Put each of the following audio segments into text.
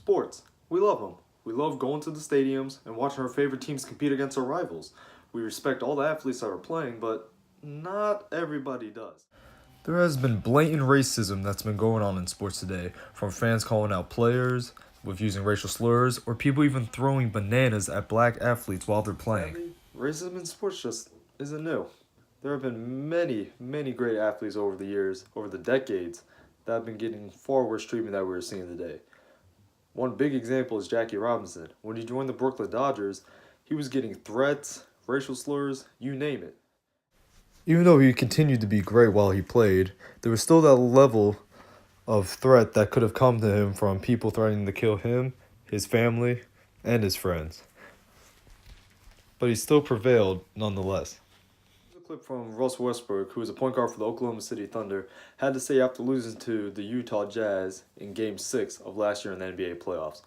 Sports. We love them. We love going to the stadiums and watching our favorite teams compete against our rivals. We respect all the athletes that are playing, but not everybody does. There has been blatant racism that's been going on in sports today, from fans calling out players with using racial slurs, or people even throwing bananas at black athletes while they're playing. Racism in sports just isn't new. There have been many great athletes over the years, over the decades, that have been getting far worse treatment than we're seeing today. One big example is Jackie Robinson. When he joined the Brooklyn Dodgers, he was getting threats, racial slurs, you name it. Even though he continued to be great while he played, there was still that level of threat that could have come to him from people threatening to kill him, his family, and his friends. But he still prevailed nonetheless. Here's a clip from Russell Westbrook, who was a point guard for the Oklahoma City Thunder, had to say after losing to the Utah Jazz in Game 6 of last year in the NBA playoffs.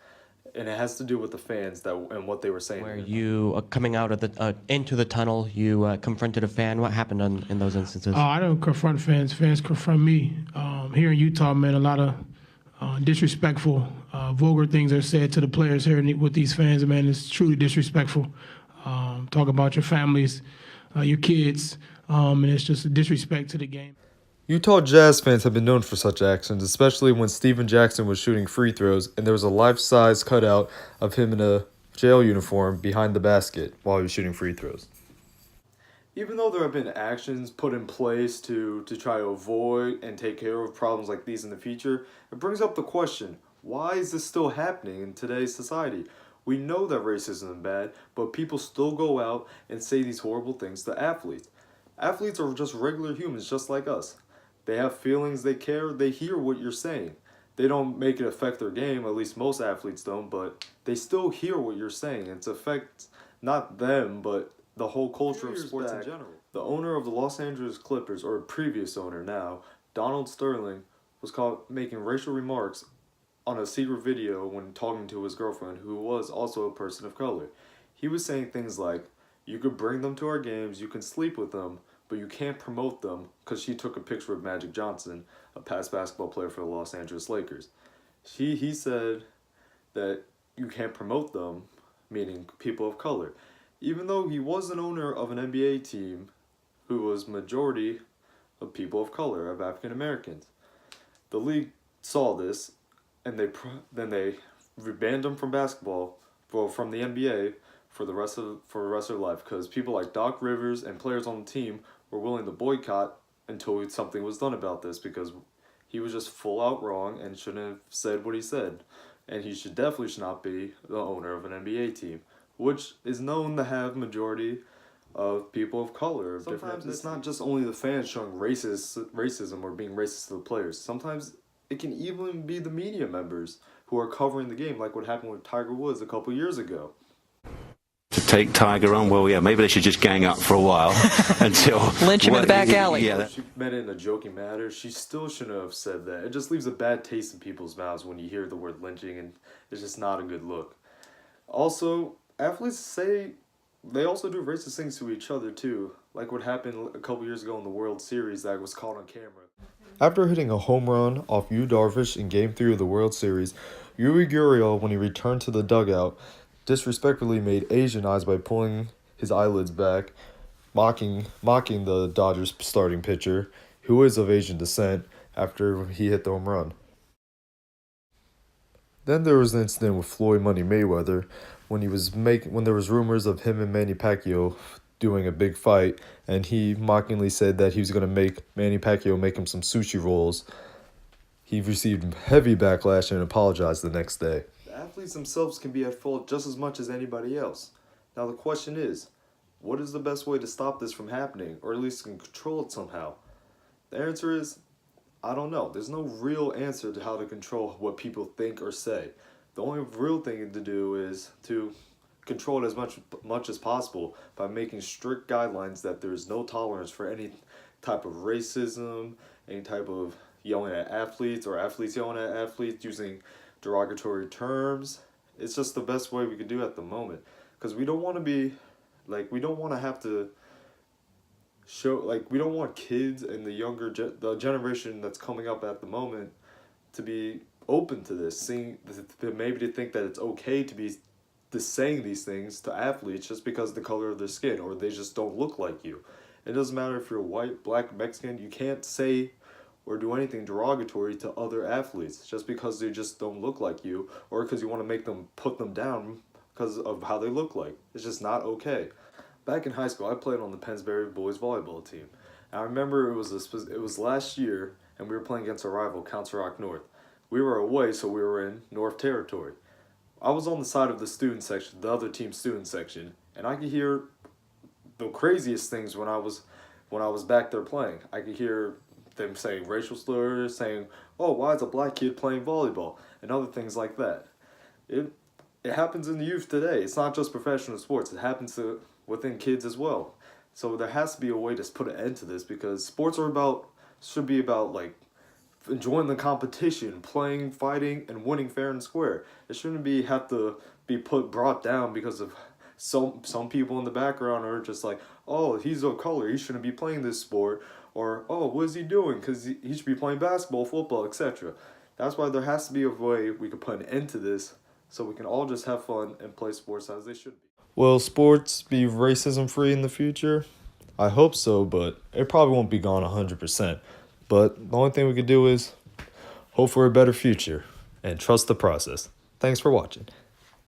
And it has to do with the fans and what they were saying. Where you, coming out of the into the tunnel, you confronted a fan. What happened in those instances? I don't confront fans. Fans confront me. Here in Utah, man, a lot of disrespectful, vulgar things are said to the players here with these fans, man. It's truly disrespectful. Talk about your families, your kids, and it's just a disrespect to the game. Utah Jazz fans have been known for such actions, especially when Steven Jackson was shooting free throws and there was a life-size cutout of him in a jail uniform behind the basket while he was shooting free throws. Even though there have been actions put in place to try to avoid and take care of problems like these in the future, it brings up the question, why is this still happening in today's society? We know that racism is bad, but people still go out and say these horrible things to athletes. Athletes are just regular humans just like us. They have feelings, they care, they hear what you're saying. They don't make it affect their game, at least most athletes don't, but they still hear what you're saying. It affects not them, but the whole culture of sports in general. The owner of the Los Angeles Clippers, or previous owner now, Donald Sterling, was caught making racial remarks on a secret video when talking to his girlfriend, who was also a person of color. He was saying things like, you could bring them to our games, you can sleep with them, but you can't promote them, because she took a picture of Magic Johnson, a past basketball player for the Los Angeles Lakers. He said that you can't promote them, meaning people of color, even though he was an owner of an NBA team who was majority of people of color, of African Americans. The league saw this, and then they banned him from basketball, from the NBA, for the rest of their life, because people like Doc Rivers and players on the team were willing to boycott until something was done about this, because he was just full out wrong and shouldn't have said what he said. And he definitely should not be the owner of an NBA team, which is known to have majority of people of color. Sometimes it's not just only the fans showing racism or being racist to the players. Sometimes it can even be the media members who are covering the game, like what happened with Tiger Woods a couple years ago. To take Tiger on, well, yeah, maybe they should just gang up for a while until lynch him in the back alley. Yeah, she meant it in a joking manner. She still shouldn't have said that. It just leaves a bad taste in people's mouths when you hear the word lynching, and it's just not a good look. Also, athletes say they also do racist things to each other too, like what happened a couple years ago in the World Series that was caught on camera. After hitting a home run off Yu Darvish in Game 3 of the World Series, Yuri Gurriel, when he returned to the dugout, disrespectfully made Asian eyes by pulling his eyelids back, mocking the Dodgers starting pitcher, who is of Asian descent, after he hit the home run. Then there was an incident with Floyd Money Mayweather when there was rumors of him and Manny Pacquiao doing a big fight, and he mockingly said that he was going to make Manny Pacquiao make him some sushi rolls. He received heavy backlash and apologized the next day. The athletes themselves can be at fault just as much as anybody else. Now the question is, what is the best way to stop this from happening, or at least can control it somehow? The answer is, I don't know. There's no real answer to how to control what people think or say. The only real thing to do is to control it as much as possible by making strict guidelines that there's no tolerance for any type of racism, any type of yelling at athletes, or athletes yelling at athletes using derogatory terms. It's just the best way we can do at the moment, because we don't want to be we don't want to have to show, we don't want kids and the generation that's coming up at the moment to be open to this, maybe to think that it's okay to be saying these things to athletes just because of the color of their skin, or they just don't look like you. It doesn't matter if you're white, black, Mexican. You can't say or do anything derogatory to other athletes just because they just don't look like you, or because you want to put them down because of how they look like. It's just not okay. Back in high school, I played on the Pennsbury boys volleyball team. And I remember it was last year, and we were playing against our rival, Council Rock North. We were away, so we were in North Territory. I was on the side of the student section, the other team's student section, and I could hear the craziest things when I was back there playing. I could hear them saying racial slurs, saying, "Oh, why is a black kid playing volleyball?" and other things like that. It happens in the youth today. It's not just professional sports. It happens within kids as well. So there has to be a way to put an end to this, because sports should be about like enjoying the competition, playing, fighting, and winning fair and square. It shouldn't have to be brought down because of some people in the background are just like, "Oh, he's of color, he shouldn't be playing this sport," or "Oh, what is he doing? Because he should be playing basketball, football, etc." That's why there has to be a way we could put an end to this, so we can all just have fun and play sports as they should be. Will sports be racism free in the future? I hope so, but it probably won't be gone 100%. But the only thing we could do is hope for a better future and trust the process. Thanks for watching.